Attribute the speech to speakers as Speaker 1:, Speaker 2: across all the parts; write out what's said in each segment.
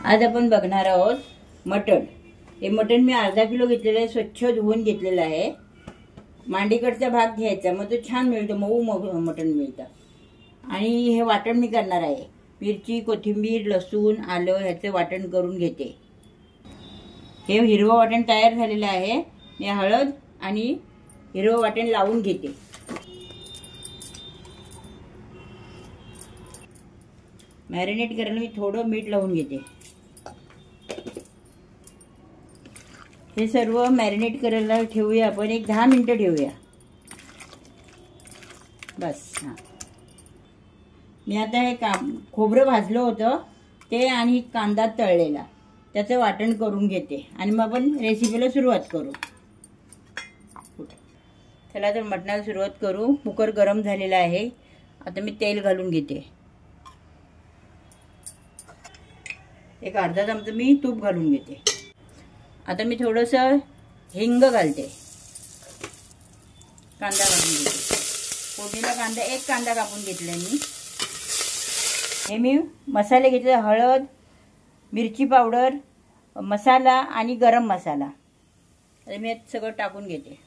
Speaker 1: आज आपण बघणार आहोत मटण। हे मटण मी अर्धा किलो घेतलेलं आहे, स्वच्छ धुवून घेतलेलं आहे। मांडीकडचा भाग घ्यायचा, मग तो छान मिळतो, मऊ मटण मिळतं। आणि हे वाटण मी करणार आहे, मिरची, कोथिंबीर, लसूण, आलं ह्याचे वाटण करून घेते। हे हिरवं वाटण तयार झालेलं आहे। मी हळद आणि हिरवं वाटण लावून घेते। मॅरिनेट करायला मी थोडं मीठ लावून घेते। हे सर्व मॅरिनेट करायला ठेवूया आपण, एक 10 मिनिटं ठेवूया बस। हां, मी आता हे खोबरं भाजलं होतं ते आणि कांदा तळलेला त्याचं वाटण करून घेते आणि मग आपण रेसिपीला सुरुवात करू। चला तर मटणाला सुरुवात करू। कुकर गरम झालेला आहे, आता मी तेल घालून घेते। एक अर्धा चमचा मी तूप घालून घेते। आता मी थोडंसं हिंग घालते, कांदा घालून घेते। फोडणीला कांदा, एक कांदा कापून घेतला मी। हे मी मसाले घेतले, हळद, मिरची पावडर, मसाला आणि गरम मसाला। आता मी सगळं टाकून घेते।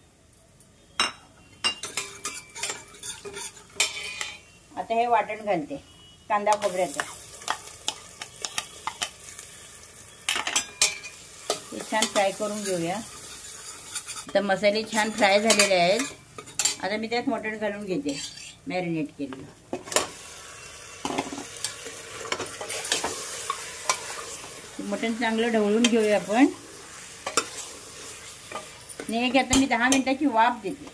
Speaker 1: आता हे वाटण घालते, कांदा खोबऱ्याचं। हे छान फ्राय करून घेऊया। आता मसाले छान फ्राय झालेले आहेत। आता मी त्यात मटण घालून घेते, मॅरिनेट केलेलं। मटण चांगलं ढवळून घेऊया आपण। आणि आता मी 10 मिनिटाची वाफ देते।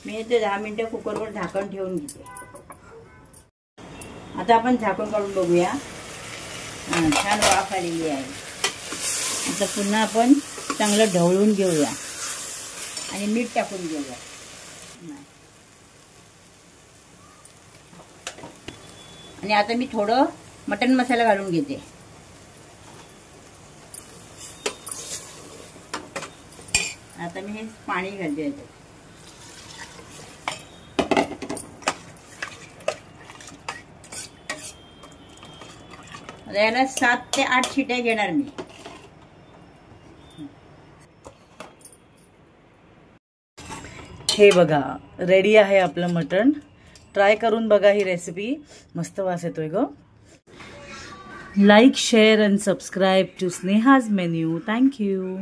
Speaker 1: मी इथे 10 मिनिटं कुकरवर झाकण ठेवून घेते। आता आपण झाकण काढून बघूया। छान वाफ आलेली आहे। आता पुन्हा आपण चांगलं ढवळून घेऊया आणि मीठ टाकून घेऊया। आणि आता मी थोडं मटण मसाला घालून घेते। आता मी हे पाणी घालते याच्यात। याला 7 ते 8 शिट्या घेणार मी।
Speaker 2: हे बघा, रेडी आहे आपलं मटण। ट्राय करून बघा ही रेसिपी, मस्त वास येतोय ग। Like, share and subscribe to Sneha's menu. Thank you.